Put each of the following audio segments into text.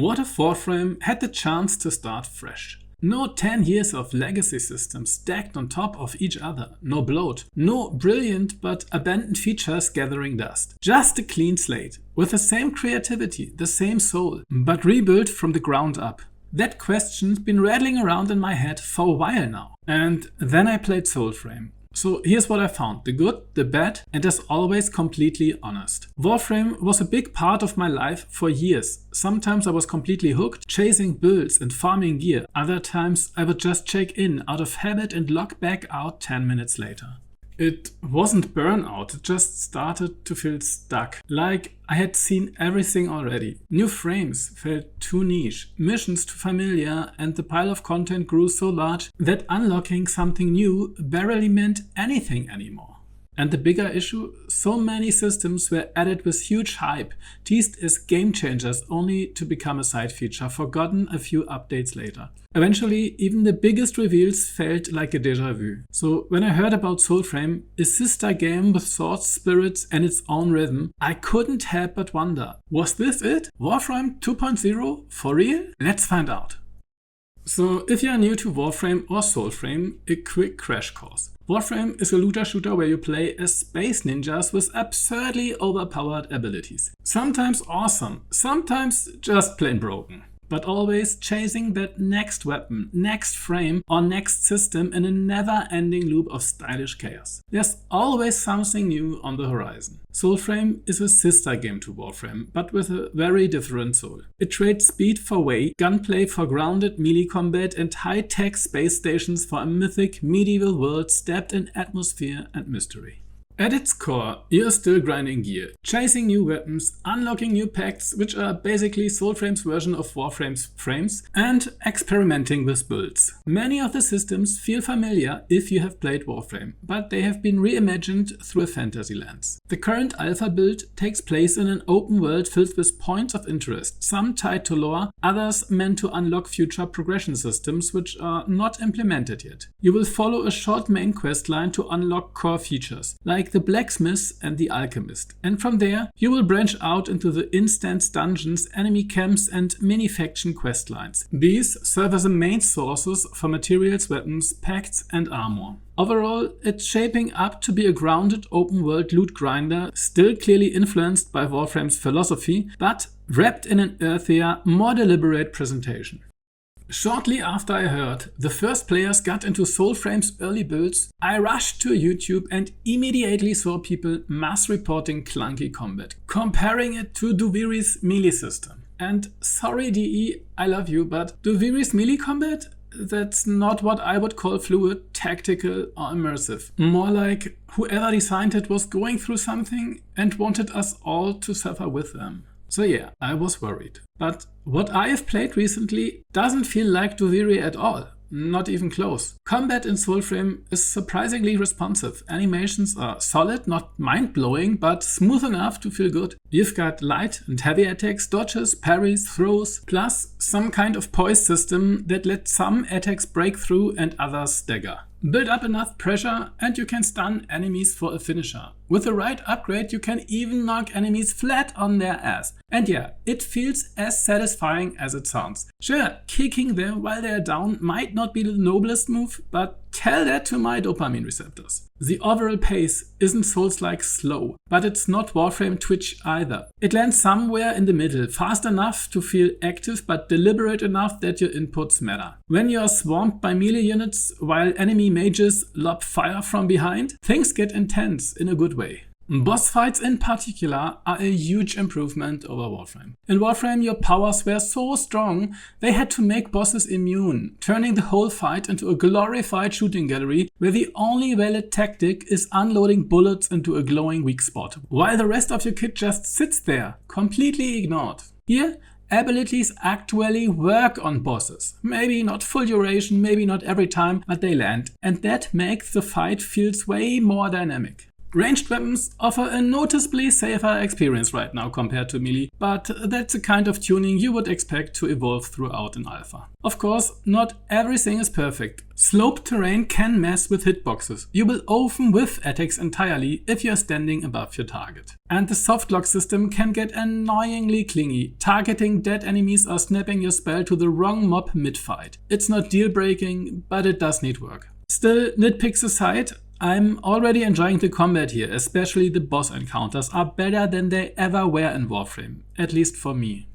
What if Warframe had the chance to start fresh? No 10 years of legacy systems stacked on top of each other, no bloat, no brilliant but abandoned features gathering dust. Just a clean slate, with the same creativity, the same soul, but rebuilt from the ground up. That question's been rattling around in my head for a while now. And then I played Soulframe. So here's what I found, the good, the bad, and as always completely honest. Warframe was a big part of my life for years. Sometimes I was completely hooked, chasing builds and farming gear. Other times I would just check in out of habit and log back out 10 minutes later. It wasn't burnout, it just started to feel stuck. Like I had seen everything already. New frames felt too niche, missions too familiar, and the pile of content grew so large that unlocking something new barely meant anything anymore. And the bigger issue, so many systems were added with huge hype, teased as game changers only to become a side feature, forgotten a few updates later. Eventually, even the biggest reveals felt like a déjà vu. So when I heard about Soulframe, a sister game with swords, spirits and its own rhythm, I couldn't help but wonder, was this it? Warframe 2.0? For real? Let's find out. So if you are new to Warframe or Soulframe, a quick crash course. Warframe is a looter shooter where you play as space ninjas with absurdly overpowered abilities. Sometimes awesome, sometimes just plain broken. But always chasing that next weapon, next frame or next system in a never-ending loop of stylish chaos. There's always something new on the horizon. Soulframe is a sister game to Warframe, but with a very different soul. It trades speed for weight, gunplay for grounded melee combat, and high-tech space stations for a mythic medieval world steeped in atmosphere and mystery. At its core, you're still grinding gear, chasing new weapons, unlocking new pacts, which are basically Soulframe's version of Warframe's frames, and experimenting with builds. Many of the systems feel familiar if you have played Warframe, but they have been reimagined through a fantasy lens. The current alpha build takes place in an open world filled with points of interest, some tied to lore, others meant to unlock future progression systems which are not implemented yet. You will follow a short main quest line to unlock core features, like the blacksmith and the alchemist, and from there you will branch out into the instance dungeons, enemy camps and mini-faction quest lines. These serve as the main sources for materials, weapons, pacts and armor. Overall, it's shaping up to be a grounded open-world loot grinder, still clearly influenced by Warframe's philosophy, but wrapped in an earthier, more deliberate presentation. Shortly after I heard the first players got into Soulframe's early builds, I rushed to YouTube and immediately saw people mass reporting clunky combat, comparing it to Duviri's melee system. And sorry DE, I love you, but Duviri's melee combat? That's not what I would call fluid, tactical or immersive. More like whoever designed it was going through something and wanted us all to suffer with them. So yeah, I was worried. But what I have played recently doesn't feel like Duviri at all. Not even close. Combat in Soulframe is surprisingly responsive. Animations are solid, not mind-blowing, but smooth enough to feel good. You've got light and heavy attacks, dodges, parries, throws, plus some kind of poise system that lets some attacks break through and others stagger. Build up enough pressure and you can stun enemies for a finisher. With the right upgrade you can even knock enemies flat on their ass. And yeah, it feels as satisfying as it sounds. Sure, kicking them while they're down might not be the noblest move, but tell that to my dopamine receptors. The overall pace isn't Souls-like slow, but it's not Warframe Twitch either. It lands somewhere in the middle, fast enough to feel active but deliberate enough that your inputs matter. When you are swamped by melee units while enemy mages lob fire from behind, things get intense in a good way. Boss fights in particular are a huge improvement over Warframe. In Warframe your powers were so strong they had to make bosses immune, turning the whole fight into a glorified shooting gallery where the only valid tactic is unloading bullets into a glowing weak spot, while the rest of your kit just sits there, completely ignored. Here, abilities actually work on bosses. Maybe not full duration, maybe not every time, but they land, and that makes the fight feels way more dynamic. Ranged weapons offer a noticeably safer experience right now compared to melee, but that's the kind of tuning you would expect to evolve throughout an alpha. Of course, not everything is perfect. Sloped terrain can mess with hitboxes. You will often whiff attacks entirely if you're standing above your target. And the softlock system can get annoyingly clingy, targeting dead enemies or snapping your spell to the wrong mob mid-fight. It's not deal-breaking, but it does need work. Still, nitpicks aside, I'm already enjoying the combat here, especially the boss encounters are better than they ever were in Warframe, at least for me.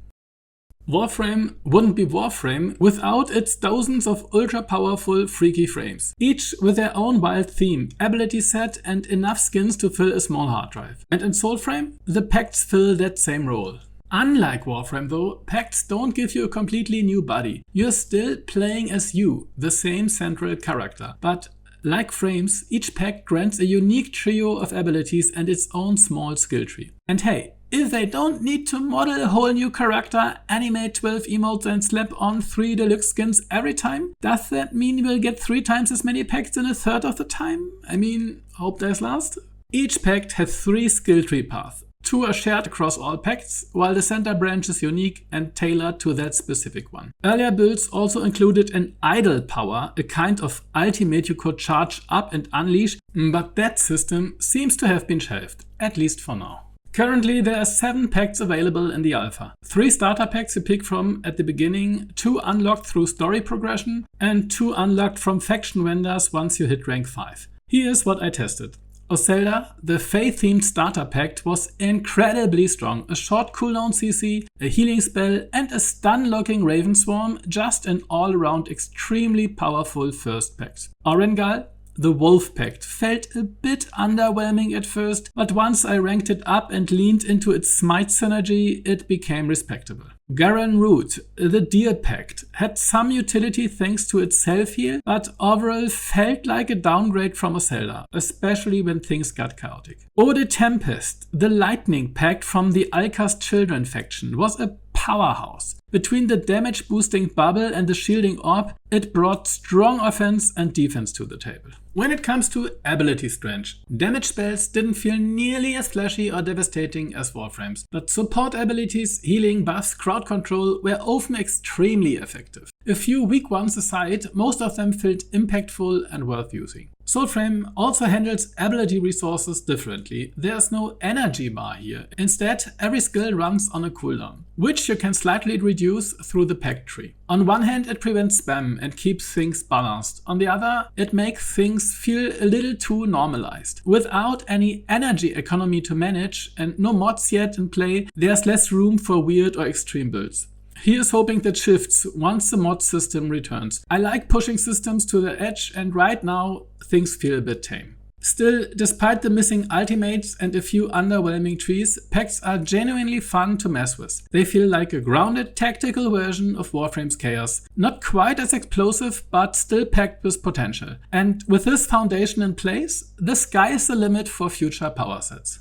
Warframe wouldn't be Warframe without its thousands of ultra-powerful, freaky frames, each with their own wild theme, ability set and enough skins to fill a small hard drive. And in Soulframe, the Pacts fill that same role. Unlike Warframe though, Pacts don't give you a completely new body. You're still playing as you, the same central character, but like frames, each pact grants a unique trio of abilities and its own small skill tree. And hey, if they don't need to model a whole new character, animate 12 emotes and slap on 3 deluxe skins every time, does that mean we'll get 3 times as many pacts in a third of the time? I mean, hope there's last. Each pact has 3 skill tree paths. 2 are shared across all pacts, while the center branch is unique and tailored to that specific one. Earlier builds also included an idle power, a kind of ultimate you could charge up and unleash, but that system seems to have been shelved, at least for now. Currently, there are 7 pacts available in the alpha. 3 starter packs you pick from at the beginning, 2 unlocked through story progression, and 2 unlocked from faction vendors once you hit rank 5. Here's what I tested. Oselda, the Fae-themed starter pact, was incredibly strong. A short cooldown CC, a healing spell, and a stun-locking Raven Swarm, just an all-around extremely powerful first pact. Orengal, the Wolf Pact, felt a bit underwhelming at first, but once I ranked it up and leaned into its Smite synergy, it became respectable. Garen Root, the Deer Pact, had some utility thanks to its self-heal, but overall felt like a downgrade from Oselda, especially when things got chaotic. Ode Tempest, the Lightning Pact from the Alka's Children faction, was a powerhouse. Between the damage boosting bubble and the shielding orb, it brought strong offense and defense to the table. When it comes to ability strength, damage spells didn't feel nearly as flashy or devastating as Warframe's, but support abilities, healing, buffs, crowd control were often extremely effective. A few weak ones aside, most of them felt impactful and worth using. Soulframe also handles ability resources differently. There's no energy bar here. Instead, every skill runs on a cooldown, which you can slightly reduce through the pact tree. On one hand, it prevents spam and keeps things balanced. On the other, it makes things feel a little too normalized. Without any energy economy to manage and no mods yet in play, there's less room for weird or extreme builds. Here's hoping that shifts once the mod system returns. I like pushing systems to the edge, and right now things feel a bit tame. Still, despite the missing ultimates and a few underwhelming trees, pacts are genuinely fun to mess with. They feel like a grounded, tactical version of Warframe's chaos. Not quite as explosive, but still packed with potential. And with this foundation in place, the sky is the limit for future power sets.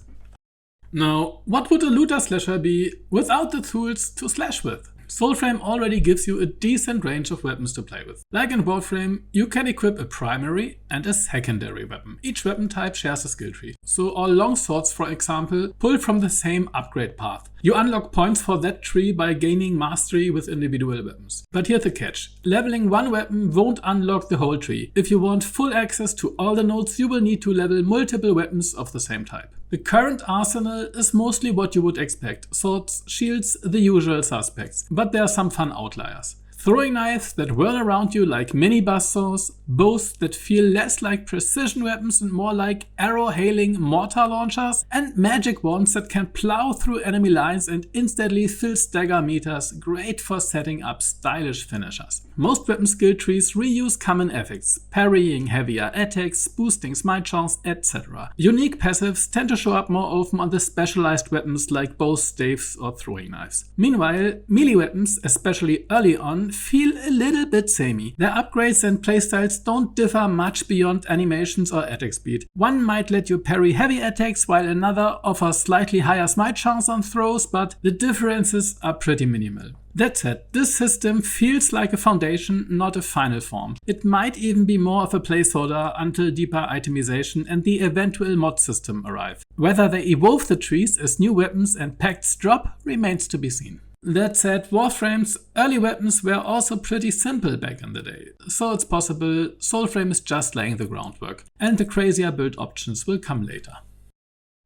Now, what would a looter slasher be without the tools to slash with? Soulframe already gives you a decent range of weapons to play with. Like in Warframe, you can equip a primary and a secondary weapon. Each weapon type shares a skill tree. So all longswords, for example, pull from the same upgrade path. You unlock points for that tree by gaining mastery with individual weapons. But here's the catch. Leveling one weapon won't unlock the whole tree. If you want full access to all the nodes, you will need to level multiple weapons of the same type. The current arsenal is mostly what you would expect. Swords, shields, the usual suspects. But there are some fun outliers. Throwing knives that whirl around you like mini buzzsaws, bows that feel less like precision weapons and more like arrow-hailing mortar launchers, and magic wands that can plow through enemy lines and instantly fill stagger meters, great for setting up stylish finishers. Most weapon skill trees reuse common effects, parrying heavier attacks, boosting smite chance, etc. Unique passives tend to show up more often on the specialized weapons like bows, staves or throwing knives. Meanwhile, melee weapons, especially early on, system feel a little bit samey. Their upgrades and playstyles don't differ much beyond animations or attack speed. One might let you parry heavy attacks while another offers slightly higher smite chance on throws, but the differences are pretty minimal. That said, this system feels like a foundation, not a final form. It might even be more of a placeholder until deeper itemization and the eventual mod system arrive. Whether they evolve the trees as new weapons and pacts drop remains to be seen. That said, Warframe's early weapons were also pretty simple back in the day, so it's possible Soulframe is just laying the groundwork, and the crazier build options will come later.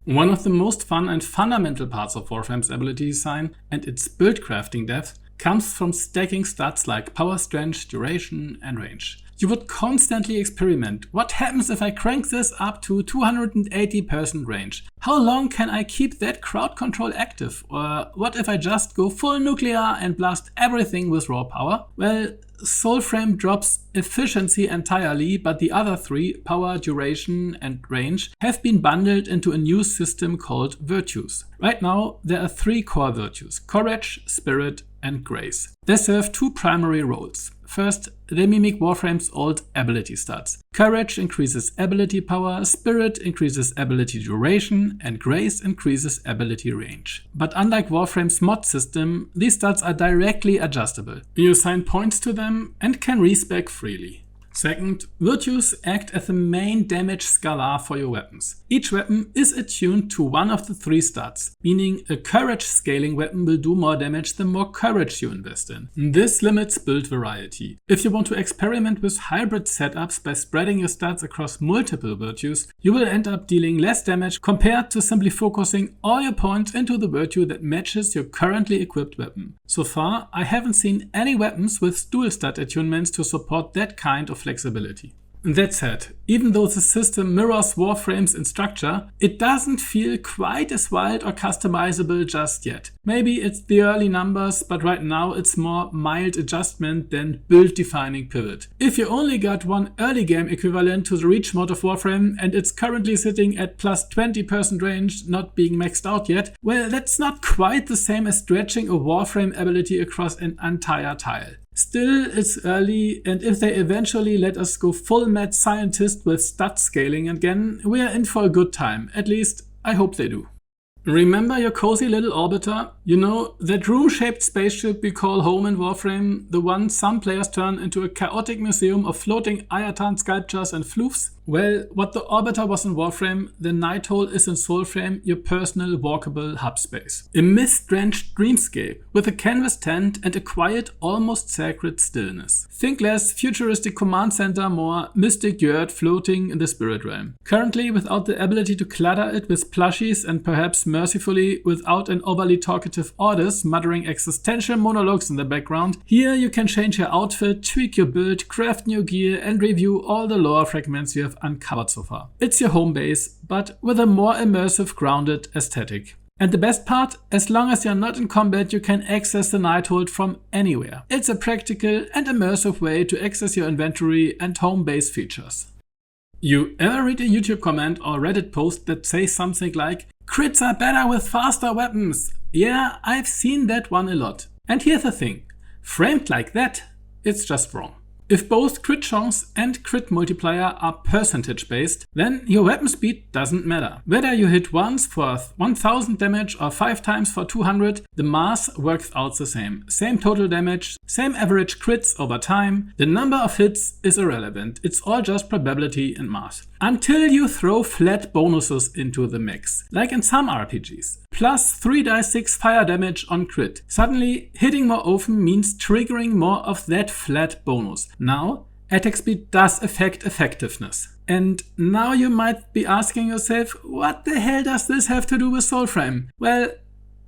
One of the most fun and fundamental parts of Warframe's ability design and its build crafting depth comes from stacking stats like power, strength, duration and range. You would constantly experiment. What happens if I crank this up to 280% range? How long can I keep that crowd control active? Or what if I just go full nuclear and blast everything with raw power? Well, Soulframe drops efficiency entirely, but the other three, power, duration and range, have been bundled into a new system called virtues. Right now, there are three core virtues: courage, spirit and grace. They serve two primary roles. First, they mimic Warframe's old ability stats. Courage increases ability power, spirit increases ability duration, and grace increases ability range. But unlike Warframe's mod system, these stats are directly adjustable. You assign points to them and can respec freely. Second, virtues act as the main damage scalar for your weapons. Each weapon is attuned to one of the three stats, meaning a courage scaling weapon will do more damage the more courage you invest in. This limits build variety. If you want to experiment with hybrid setups by spreading your stats across multiple virtues, you will end up dealing less damage compared to simply focusing all your points into the virtue that matches your currently equipped weapon. So far, I haven't seen any weapons with dual stat attunements to support that kind of flexibility. That said, even though the system mirrors Warframe's in structure, it doesn't feel quite as wild or customizable just yet. Maybe it's the early numbers, but right now it's more mild adjustment than build-defining pivot. If you only got one early game equivalent to the Reach mod of Warframe and it's currently sitting at plus 20% range, not being maxed out yet, well, that's not quite the same as stretching a Warframe ability across an entire tile. Still, it's early, and if they eventually let us go full mad scientist with stat scaling again, we are in for a good time. At least, I hope they do. Remember your cozy little orbiter? You know, that room-shaped spaceship we call home in Warframe? The one some players turn into a chaotic museum of floating Ayatan sculptures and floofs? Well, what the orbiter was in Warframe, the Nighthold is in Soulframe, your personal walkable hub space. A mist-drenched dreamscape with a canvas tent and a quiet, almost sacred stillness. Think less futuristic command center, more mystic yurt floating in the spirit realm. Currently without the ability to clutter it with plushies and perhaps mercifully without an overly talkative Ordis muttering existential monologues in the background, here you can change your outfit, tweak your build, craft new gear and review all the lore fragments you have uncovered so far. It's your home base, but with a more immersive, grounded aesthetic. And the best part, as long as you're not in combat, you can access the Nighthold from anywhere. It's a practical and immersive way to access your inventory and home base features. You ever read a YouTube comment or Reddit post that says something like, "Crits are better with faster weapons"? Yeah, I've seen that one a lot. And here's the thing, framed like that, it's just wrong. If both crit chance and crit multiplier are percentage based, then your weapon speed doesn't matter. Whether you hit once for 1000 damage or 5 times for 200, the math works out the same. Same total damage, same average crits over time. The number of hits is irrelevant. It's all just probability and math. Until you throw flat bonuses into the mix, like in some RPGs. Plus 3 dice 6 fire damage on crit. Suddenly, hitting more often means triggering more of that flat bonus. Now, attack speed does affect effectiveness. And now you might be asking yourself, what the hell does this have to do with Soulframe? Well,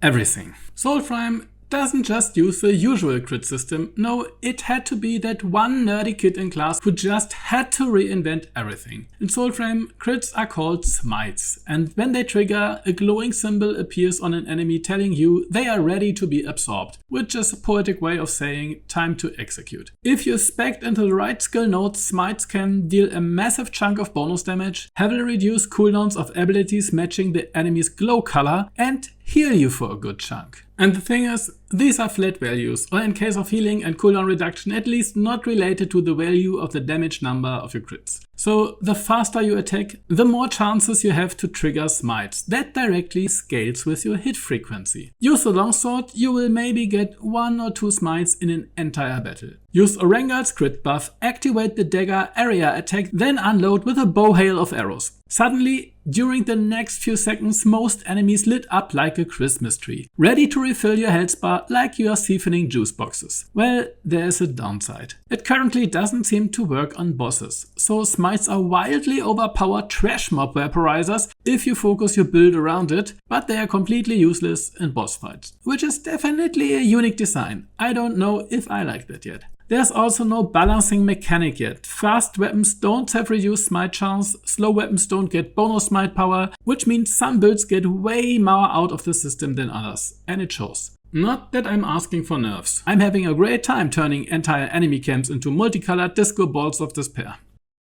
everything. Soulframe doesn't just use the usual crit system. No, it had to be that one nerdy kid in class who just had to reinvent everything. In Soulframe, crits are called smites, and when they trigger, a glowing symbol appears on an enemy telling you they are ready to be absorbed, which is a poetic way of saying time to execute. If you spec into the right skill nodes, smites can deal a massive chunk of bonus damage, heavily reduce cooldowns of abilities matching the enemy's glow color, and heal you for a good chunk. And the thing is, These are flat values, or in case of healing and cooldown reduction, at least not related to the value of the damage number of your crits. So the faster you attack, the more chances you have to trigger smites. That directly scales with your hit frequency. Use the longsword, you will maybe get 1 or 2 smites in an entire battle. Use Orangal's crit buff, activate the dagger area attack, then unload with a bow hail of arrows. Suddenly, during the next few seconds, most enemies lit up like a Christmas tree, ready to refill your health bar like you are siphoning juice boxes. Well, there's a downside. It currently doesn't seem to work on bosses, so smites are wildly overpowered trash mob vaporizers if you focus your build around it, but they are completely useless in boss fights, which is definitely a unique design. I don't know if I like that yet. There's also no balancing mechanic yet. Fast weapons don't have reduced smite chance, slow weapons don't get bonus smite power, which means some builds get way more out of the system than others, and it shows. Not that I'm asking for nerfs. I'm having a great time turning entire enemy camps into multicolored disco balls of despair.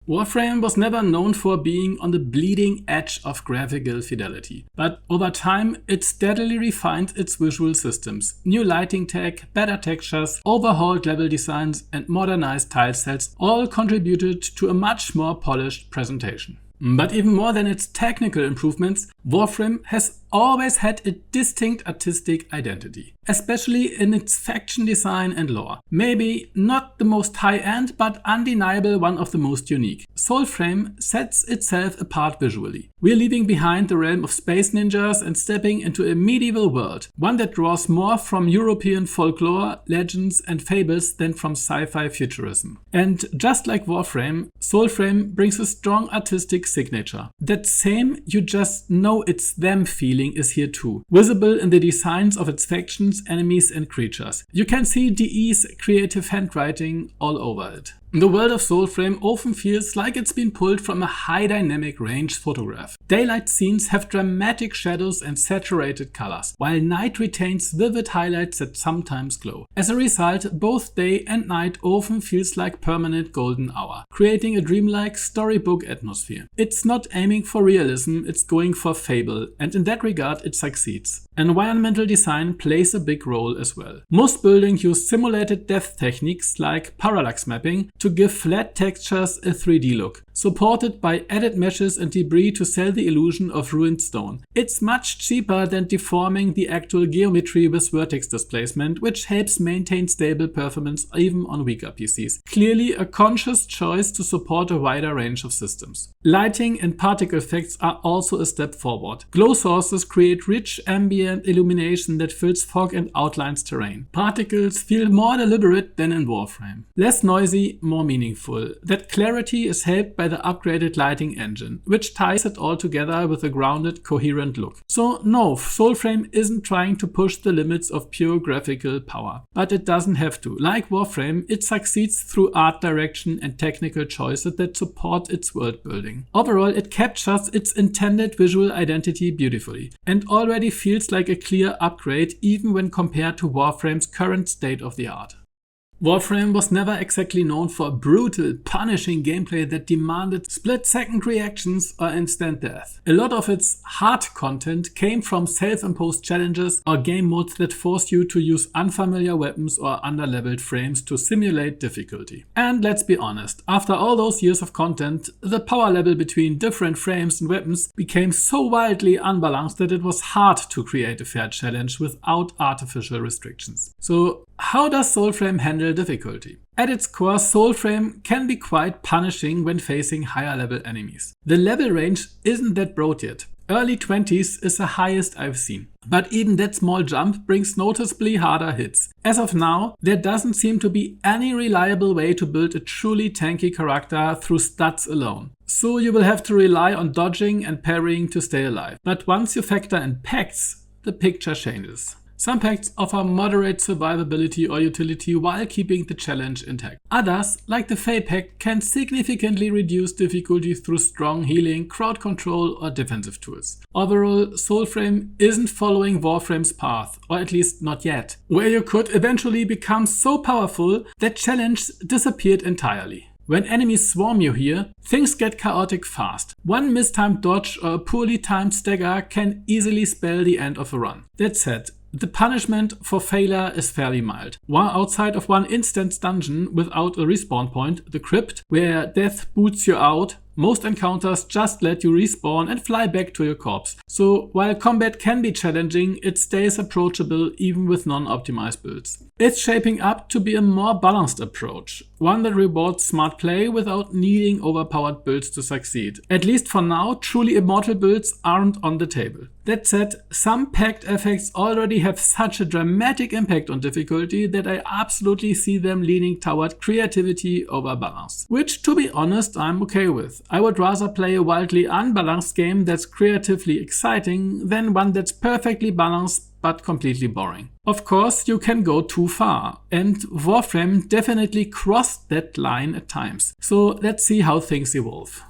Warframe was never known for being on the bleeding edge of graphical fidelity, but over time it steadily refined its visual systems. New lighting tech, better textures, overhauled level designs and modernized tile sets all contributed to a much more polished presentation. But even more than its technical improvements, Warframe has always had a distinct artistic identity, especially in its faction design and lore. Maybe not the most high-end, but undeniable one of the most unique. Soulframe sets itself apart visually. We're leaving behind the realm of space ninjas and stepping into a medieval world, one that draws more from European folklore, legends and fables than from sci-fi futurism. And just like Warframe, Soulframe brings a strong artistic signature. That same you just know it's them feeling is here too, visible in the designs of its factions, enemies and creatures. You can see DE's creative handwriting all over it. The world of Soulframe often feels like it's been pulled from a high dynamic range photograph. Daylight scenes have dramatic shadows and saturated colors, while night retains vivid highlights that sometimes glow. As a result, both day and night often feels like permanent golden hour, creating a dreamlike storybook atmosphere. It's not aiming for realism, it's going for fable, and in that regard it succeeds. Environmental design plays a big role as well. Most buildings use simulated depth techniques like parallax mapping to give flat textures a 3D look, supported by added meshes and debris to sell the illusion of ruined stone. It's much cheaper than deforming the actual geometry with vertex displacement, which helps maintain stable performance even on weaker PCs. Clearly a conscious choice to support a wider range of systems. Lighting and particle effects are also a step forward. Glow sources create rich ambient illumination that fills fog and outlines terrain. Particles feel more deliberate than in Warframe. Less noisy, more meaningful. That clarity is helped by the upgraded lighting engine, which ties it all together with a grounded, coherent look. So no, Soulframe isn't trying to push the limits of pure graphical power, but it doesn't have to. Like Warframe, it succeeds through art direction and technical choices that support its world building. Overall, it captures its intended visual identity beautifully, and already feels like a clear upgrade even when compared to Warframe's current state of the art. Warframe was never exactly known for brutal, punishing gameplay that demanded split-second reactions or instant death. A lot of its hard content came from self-imposed challenges or game modes that force you to use unfamiliar weapons or underleveled frames to simulate difficulty. And let's be honest, after all those years of content, the power level between different frames and weapons became so wildly unbalanced that it was hard to create a fair challenge without artificial restrictions. So how does Soulframe handle difficulty? At its core, Soulframe can be quite punishing when facing higher level enemies. The level range isn't that broad yet. Early 20s is the highest I've seen. But even that small jump brings noticeably harder hits. As of now, there doesn't seem to be any reliable way to build a truly tanky character through stats alone. So you will have to rely on dodging and parrying to stay alive. But once you factor in Pacts, the picture changes. Some pacts offer moderate survivability or utility while keeping the challenge intact. Others, like the Fey pact, can significantly reduce difficulty through strong healing, crowd control or defensive tools. Overall, Soulframe isn't following Warframe's path, or at least not yet, where you could eventually become so powerful that challenge disappeared entirely. When enemies swarm you here, things get chaotic fast. One mistimed dodge or a poorly timed stagger can easily spell the end of a run. That said, the punishment for failure is fairly mild. While outside of one instance dungeon without a respawn point, the crypt, where death boots you out, most encounters just let you respawn and fly back to your corpse. So while combat can be challenging, it stays approachable even with non-optimized builds. It's shaping up to be a more balanced approach, one that rewards smart play without needing overpowered builds to succeed. At least for now, truly immortal builds aren't on the table. That said, some pact effects already have such a dramatic impact on difficulty that I absolutely see them leaning toward creativity over balance. Which, to be honest, I'm okay with. I would rather play a wildly unbalanced game that's creatively exciting than one that's perfectly balanced but completely boring. Of course, you can go too far, and Warframe definitely crossed that line at times. So let's see how things evolve.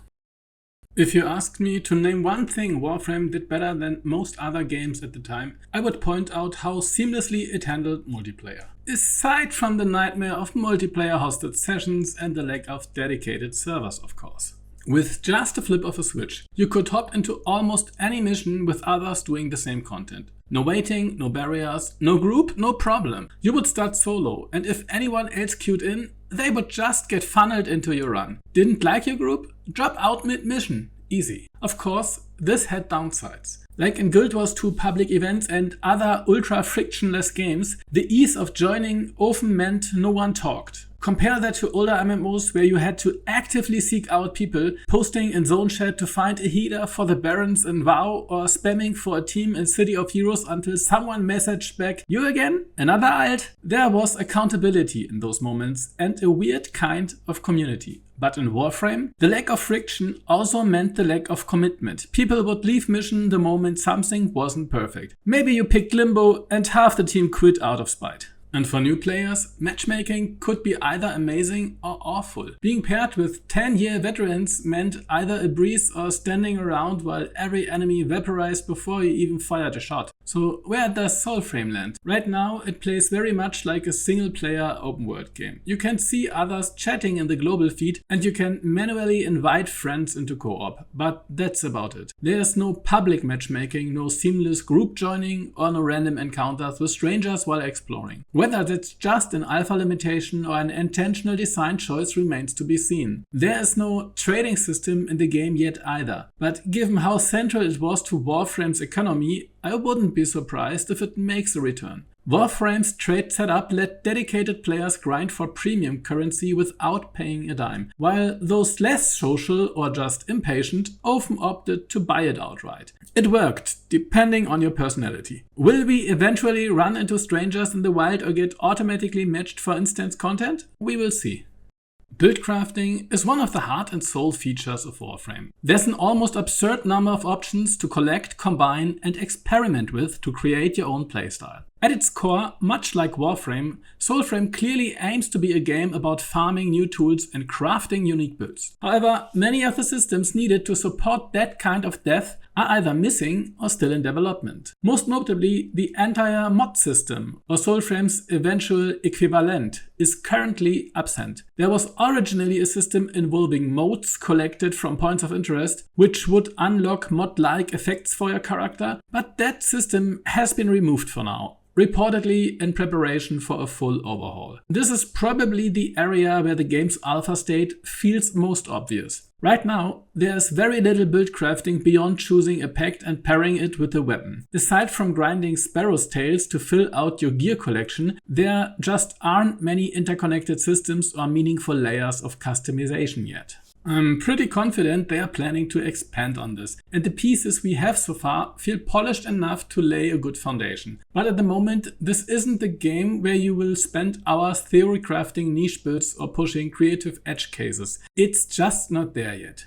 If you asked me to name one thing Warframe did better than most other games at the time, I would point out how seamlessly it handled multiplayer. Aside from the nightmare of multiplayer hosted sessions and the lack of dedicated servers, of course. With just a flip of a switch, you could hop into almost any mission with others doing the same content. No waiting, no barriers, no group, no problem. You would start solo, and if anyone else queued in, they would just get funneled into your run. Didn't like your group? Drop out mid-mission. Easy. Of course, this had downsides. Like in Guild Wars 2 public events and other ultra-frictionless games, the ease of joining often meant no one talked. Compare that to older MMOs where you had to actively seek out people, posting in zone chat to find a healer for the Barons in WoW or spamming for a team in City of Heroes until someone messaged back, "You again? Another alt?" There was accountability in those moments and a weird kind of community. But in Warframe, the lack of friction also meant the lack of commitment. People would leave mission the moment something wasn't perfect. Maybe you picked Limbo and half the team quit out of spite. And for new players, matchmaking could be either amazing or awful. Being paired with 10-year veterans meant either a breeze or standing around while every enemy vaporized before you even fired a shot. So where does Soulframe land? Right now it plays very much like a single-player open-world game. You can see others chatting in the global feed and you can manually invite friends into co-op, but that's about it. There's no public matchmaking, no seamless group joining, or no random encounters with strangers while exploring. Whether that's just an alpha limitation or an intentional design choice remains to be seen. There is no trading system in the game yet either, but given how central it was to Warframe's economy, I wouldn't be surprised if it makes a return. Warframe's trade setup let dedicated players grind for premium currency without paying a dime, while those less social or just impatient often opted to buy it outright. It worked, depending on your personality. Will we eventually run into strangers in the wild or get automatically matched for instance content? We will see. Buildcrafting is one of the heart and soul features of Warframe. There's an almost absurd number of options to collect, combine, and experiment with to create your own playstyle. At its core, much like Warframe, Soulframe clearly aims to be a game about farming new tools and crafting unique builds. However, many of the systems needed to support that kind of depth are either missing or still in development. Most notably, the entire mod system, or Soulframe's eventual equivalent, is currently absent. There was originally a system involving modes collected from points of interest, which would unlock mod-like effects for your character, but that system has been removed for now, reportedly in preparation for a full overhaul. This is probably the area where the game's alpha state feels most obvious. Right now, there's very little build crafting beyond choosing a pact and pairing it with a weapon. Aside from grinding sparrow's tails to fill out your gear collection, there just aren't many interconnected systems or meaningful layers of customization yet. I'm pretty confident they are planning to expand on this, and the pieces we have so far feel polished enough to lay a good foundation. But at the moment, this isn't the game where you will spend hours theory crafting niche builds or pushing creative edge cases. It's just not there yet.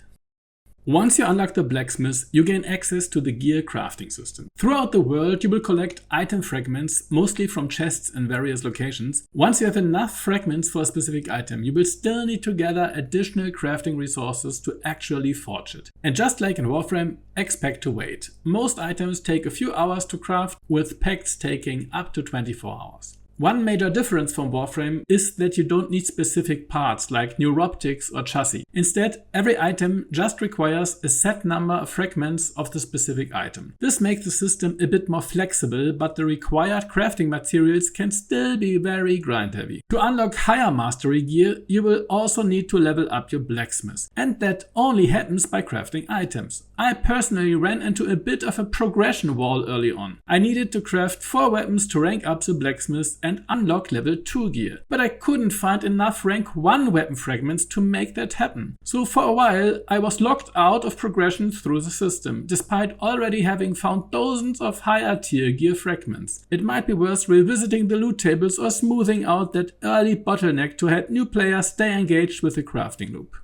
Once you unlock the blacksmith, you gain access to the gear crafting system. Throughout the world, you will collect item fragments, mostly from chests in various locations. Once you have enough fragments for a specific item, you will still need to gather additional crafting resources to actually forge it. And just like in Warframe, expect to wait. Most items take a few hours to craft, with pacts taking up to 24 hours. One major difference from Warframe is that you don't need specific parts like neuroptics or chassis. Instead, every item just requires a set number of fragments of the specific item. This makes the system a bit more flexible, but the required crafting materials can still be very grind heavy. To unlock higher mastery gear, you will also need to level up your blacksmith, and that only happens by crafting items. I personally ran into a bit of a progression wall early on. I needed to craft 4 weapons to rank up the blacksmith and unlock level 2 gear, but I couldn't find enough rank 1 weapon fragments to make that happen. So for a while I was locked out of progression through the system, despite already having found dozens of higher tier gear fragments. It might be worth revisiting the loot tables or smoothing out that early bottleneck to help new players stay engaged with the crafting loop.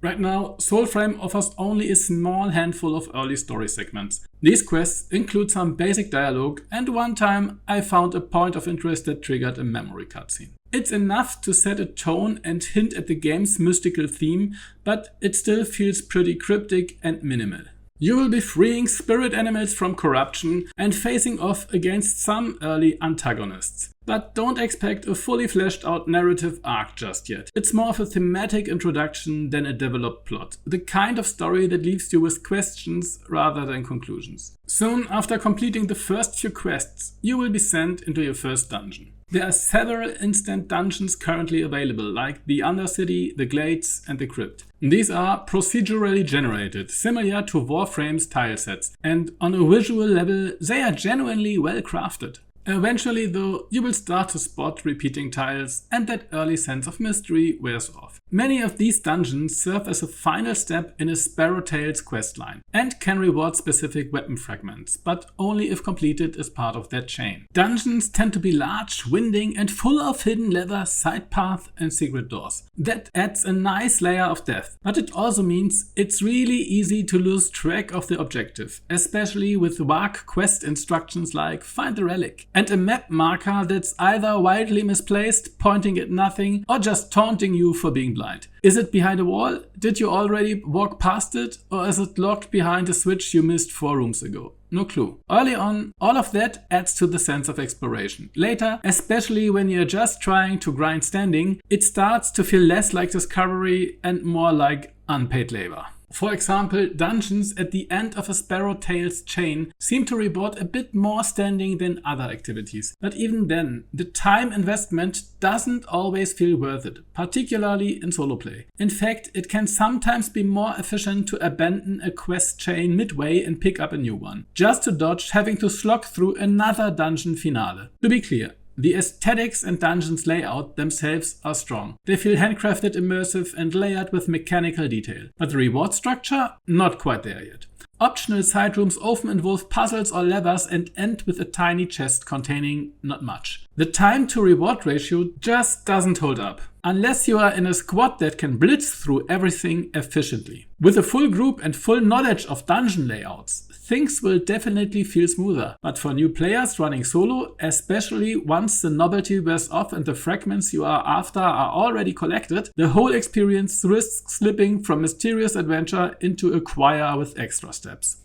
Right now, Soulframe offers only a small handful of early story segments. These quests include some basic dialogue, and one time I found a point of interest that triggered a memory cutscene. It's enough to set a tone and hint at the game's mystical theme, but it still feels pretty cryptic and minimal. You will be freeing spirit animals from corruption and facing off against some early antagonists. But don't expect a fully fleshed out narrative arc just yet. It's more of a thematic introduction than a developed plot. The kind of story that leaves you with questions rather than conclusions. Soon after completing the first few quests, you will be sent into your first dungeon. There are several instant dungeons currently available, like the Undercity, the Glades and the Crypt. These are procedurally generated, similar to Warframe's tile sets, and on a visual level they are genuinely well crafted. Eventually though, you will start to spot repeating tiles and that early sense of mystery wears off. Many of these dungeons serve as a final step in a Sparrowtail's questline and can reward specific weapon fragments, but only if completed as part of that chain. Dungeons tend to be large, winding and full of hidden levers, side paths and secret doors. That adds a nice layer of depth, but it also means it's really easy to lose track of the objective, especially with vague quest instructions like find the relic, and a map marker that's either wildly misplaced, pointing at nothing, or just taunting you for being blind. Is it behind a wall? Did you already walk past it? Or is it locked behind a switch you missed 4 rooms ago? No clue. Early on, all of that adds to the sense of exploration. Later, especially when you're just trying to grind standing, it starts to feel less like discovery and more like unpaid labor. For example, dungeons at the end of a Sparrowtail's chain seem to reward a bit more standing than other activities. But even then, the time investment doesn't always feel worth it, particularly in solo play. In fact, it can sometimes be more efficient to abandon a quest chain midway and pick up a new one, just to dodge having to slog through another dungeon finale. To be clear, the aesthetics and dungeons layout themselves are strong. They feel handcrafted, immersive and layered with mechanical detail. But the reward structure? Not quite there yet. Optional side rooms often involve puzzles or levers and end with a tiny chest containing not much. The time to reward ratio just doesn't hold up, unless you are in a squad that can blitz through everything efficiently. With a full group and full knowledge of dungeon layouts, things will definitely feel smoother. But for new players running solo, especially once the novelty wears off and the fragments you are after are already collected, the whole experience risks slipping from mysterious adventure into a choir with extra steps.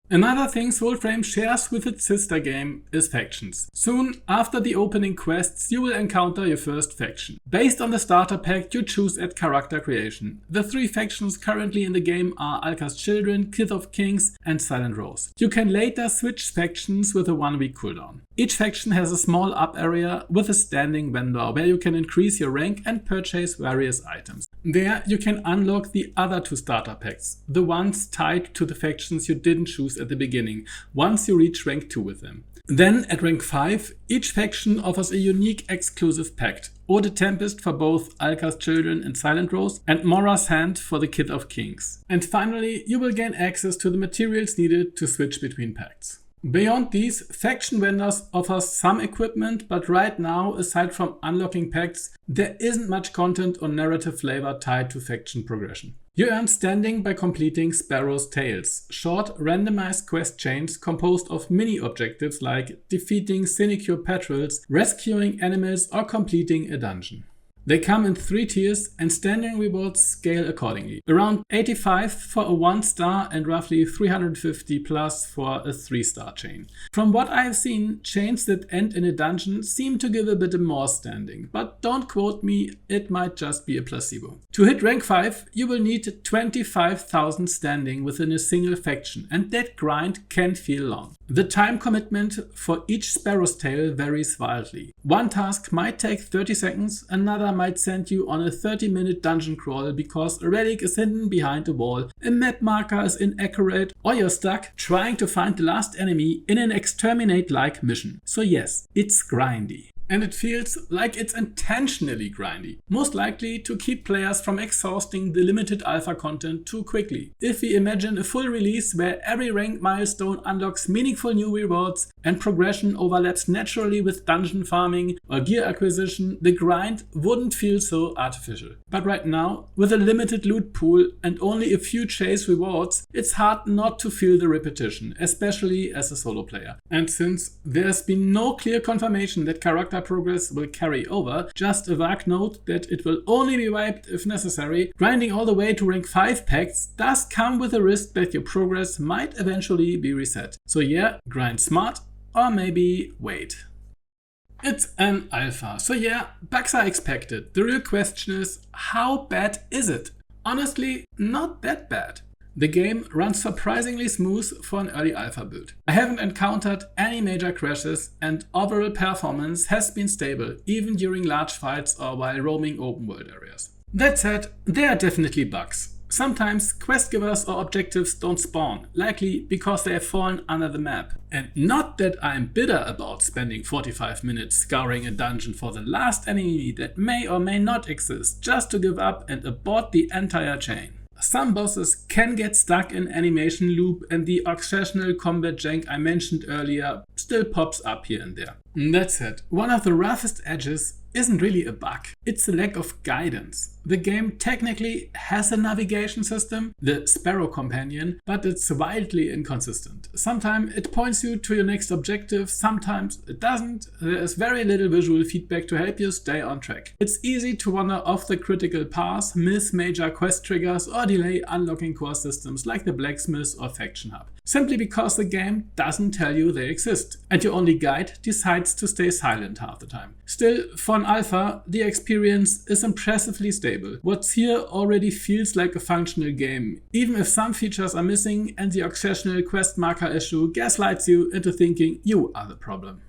Another thing Soulframe shares with its sister game is factions. Soon after the opening quests, you will encounter your first faction. Based on the starter pack you choose at character creation. The 3 factions currently in the game are Alka's Children, Kith of Kings and Silent Rose. You can later switch factions with a 1-week cooldown. Each faction has a small up area with a standing vendor where you can increase your rank and purchase various items. There you can unlock the other 2 starter packs, the ones tied to the factions you didn't choose at the beginning, once you reach rank 2 with them. Then at rank 5, each faction offers a unique exclusive pact, Ode Tempest for both Alka's Children and Silent Rose, and Mora's Hand for the Kith of Kings. And finally, you will gain access to the materials needed to switch between pacts. Beyond these, faction vendors offer some equipment, but right now, aside from unlocking pacts, there isn't much content or narrative flavor tied to faction progression. You earn standing by completing Sparrow's Tales, short randomized quest chains composed of mini objectives like defeating sinecure patrols, rescuing animals or completing a dungeon. They come in 3 tiers and standing rewards scale accordingly. Around 85 for a 1-star and roughly 350 plus for a 3-star chain. From what I have seen, chains that end in a dungeon seem to give a bit more standing, but don't quote me, it might just be a placebo. To hit rank 5, you will need 25,000 standing within a single faction, and that grind can feel long. The time commitment for each Sparrow's Tale varies wildly. One task might take 30 seconds, another might send you on a 30-minute dungeon crawl because a relic is hidden behind a wall, a map marker is inaccurate, or you're stuck trying to find the last enemy in an exterminate-like mission. So yes, it's grindy. And it feels like it's intentionally grindy, most likely to keep players from exhausting the limited alpha content too quickly. If we imagine a full release where every rank milestone unlocks meaningful new rewards and progression overlaps naturally with dungeon farming or gear acquisition, the grind wouldn't feel so artificial. But right now, with a limited loot pool and only a few chase rewards, it's hard not to feel the repetition, especially as a solo player. And since there's been no clear confirmation that character progress will carry over, just a vague note that it will only be wiped if necessary, grinding all the way to rank 5 Pacts does come with a risk that your progress might eventually be reset. So yeah, grind smart, or maybe wait. It's an alpha, so yeah, bugs are expected. The real question is, how bad is it? Honestly, not that bad. The game runs surprisingly smooth for an early alpha build. I haven't encountered any major crashes and overall performance has been stable, even during large fights or while roaming open world areas. That said, there are definitely bugs. Sometimes quest givers or objectives don't spawn, likely because they have fallen under the map. And not that I'm bitter about spending 45 minutes scouring a dungeon for the last enemy that may or may not exist, just to give up and abort the entire chain. Some bosses can get stuck in animation loop and the occasional combat jank I mentioned earlier still pops up here and there. That said, one of the roughest edges isn't really a bug, it's a lack of guidance. The game technically has a navigation system, the Sparrow Companion, but it's wildly inconsistent. Sometimes it points you to your next objective, sometimes it doesn't. There is very little visual feedback to help you stay on track. It's easy to wander off the critical path, miss major quest triggers, or delay unlocking core systems like the blacksmith or faction hub, simply because the game doesn't tell you they exist, and your only guide decides to stay silent half the time. Still, for an alpha, the experience is impressively stable. What's here already feels like a functional game, even if some features are missing and the occasional quest marker issue gaslights you into thinking you are the problem.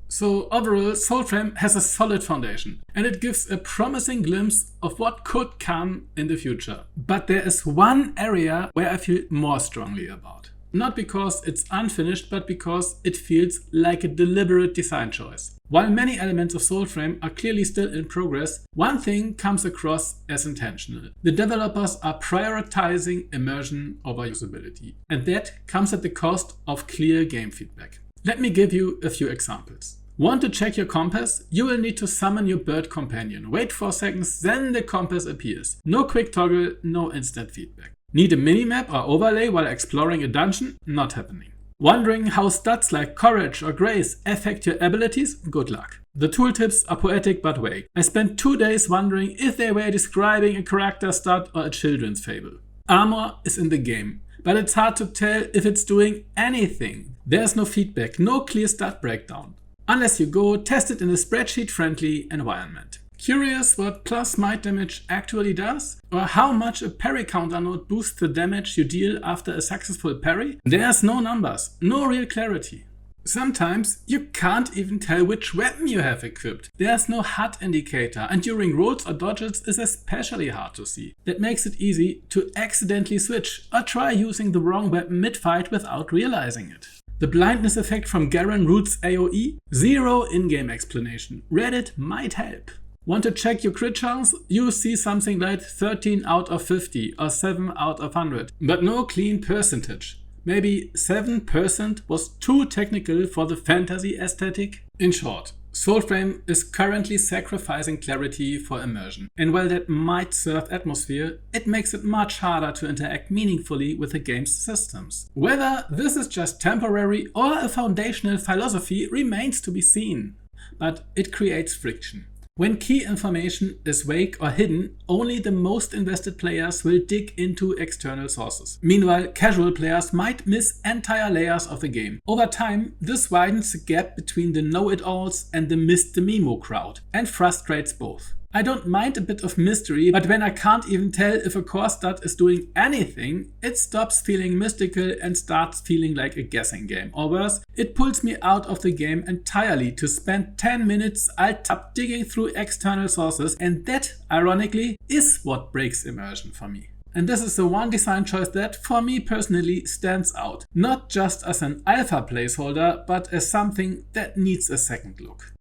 So overall, Soulframe has a solid foundation and it gives a promising glimpse of what could come in the future. But there is one area where I feel more strongly about. Not because it's unfinished, but because it feels like a deliberate design choice. While many elements of Soulframe are clearly still in progress, one thing comes across as intentional. The developers are prioritizing immersion over usability, and that comes at the cost of clear game feedback. Let me give you a few examples. Want to check your compass? You will need to summon your bird companion. Wait 4 seconds, then the compass appears. No quick toggle, no instant feedback. Need a minimap or overlay while exploring a dungeon? Not happening. Wondering how stats like courage or grace affect your abilities? Good luck. The tooltips are poetic but vague. I spent 2 days wondering if they were describing a character stat or a children's fable. Armor is in the game, but it's hard to tell if it's doing anything. There's no feedback, no clear stat breakdown, unless you go test it in a spreadsheet-friendly environment. Curious what plus smite damage actually does? Or how much a parry counter node boosts the damage you deal after a successful parry? There's no numbers, no real clarity. Sometimes you can't even tell which weapon you have equipped. There's no HUD indicator, and during rolls or dodges is especially hard to see. That makes it easy to accidentally switch or try using the wrong weapon mid-fight without realizing it. The blindness effect from Garen Root's AoE? Zero in-game explanation. Reddit might help. Want to check your crit chance? You see something like 13 out of 50 or 7 out of 100, but no clean percentage. Maybe 7% was too technical for the fantasy aesthetic? In short, Soulframe is currently sacrificing clarity for immersion, and while that might serve atmosphere, it makes it much harder to interact meaningfully with the game's systems. Whether this is just temporary or a foundational philosophy remains to be seen, but it creates friction. When key information is vague or hidden, only the most invested players will dig into external sources. Meanwhile, casual players might miss entire layers of the game. Over time, this widens the gap between the know-it-alls and the Mr. Mimo crowd, and frustrates both. I don't mind a bit of mystery, but when I can't even tell if a core stat is doing anything, it stops feeling mystical and starts feeling like a guessing game. Or worse, it pulls me out of the game entirely to spend 10 minutes alt-tab digging through external sources, and that, ironically, is what breaks immersion for me. And this is the one design choice that, for me personally, stands out. Not just as an alpha placeholder, but as something that needs a second look.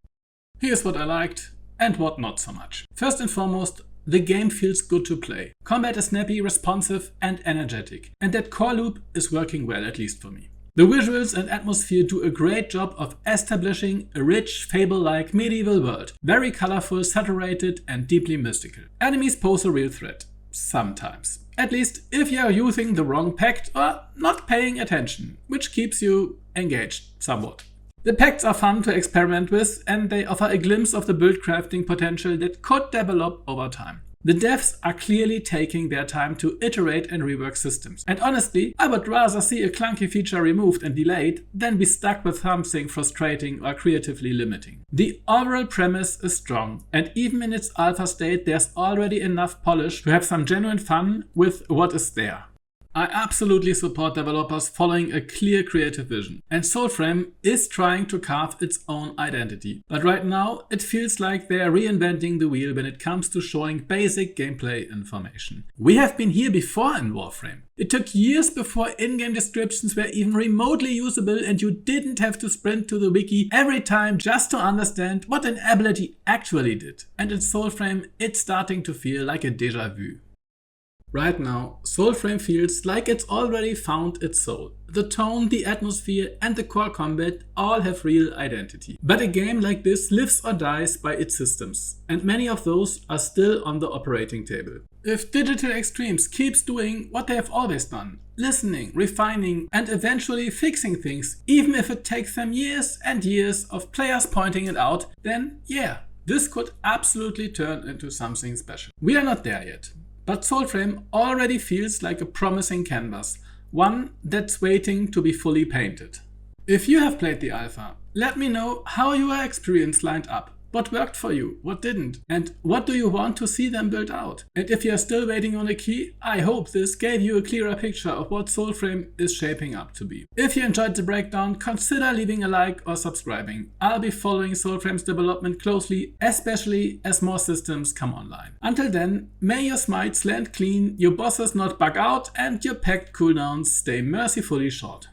Here's what I liked and what not so much. First and foremost, the game feels good to play. Combat is snappy, responsive and energetic, and that core loop is working well, at least for me. The visuals and atmosphere do a great job of establishing a rich, fable-like medieval world. Very colorful, saturated and deeply mystical. Enemies pose a real threat. Sometimes. At least if you are using the wrong pact or not paying attention, which keeps you engaged somewhat. The pacts are fun to experiment with, and they offer a glimpse of the build crafting potential that could develop over time. The devs are clearly taking their time to iterate and rework systems. And honestly, I would rather see a clunky feature removed and delayed than be stuck with something frustrating or creatively limiting. The overall premise is strong, and even in its alpha state there's already enough polish to have some genuine fun with what is there. I absolutely support developers following a clear creative vision, and Soulframe is trying to carve its own identity. But right now, it feels like they are reinventing the wheel when it comes to showing basic gameplay information. We have been here before in Warframe. It took years before in-game descriptions were even remotely usable, and you didn't have to sprint to the wiki every time just to understand what an ability actually did. And in Soulframe, it's starting to feel like a déjà vu. Right now, Soulframe feels like it's already found its soul. The tone, the atmosphere and the core combat all have real identity. But a game like this lives or dies by its systems, and many of those are still on the operating table. If Digital Extremes keeps doing what they have always done, listening, refining and eventually fixing things, even if it takes them years and years of players pointing it out, then yeah, this could absolutely turn into something special. We are not there yet. But Soulframe already feels like a promising canvas, one that's waiting to be fully painted. If you have played the alpha, let me know how your experience lined up. What worked for you, what didn't, and what do you want to see them build out? And if you are still waiting on a key, I hope this gave you a clearer picture of what Soulframe is shaping up to be. If you enjoyed the breakdown, consider leaving a like or subscribing. I'll be following Soulframe's development closely, especially as more systems come online. Until then, may your smites land clean, your bosses not bug out, and your pact cooldowns stay mercifully short.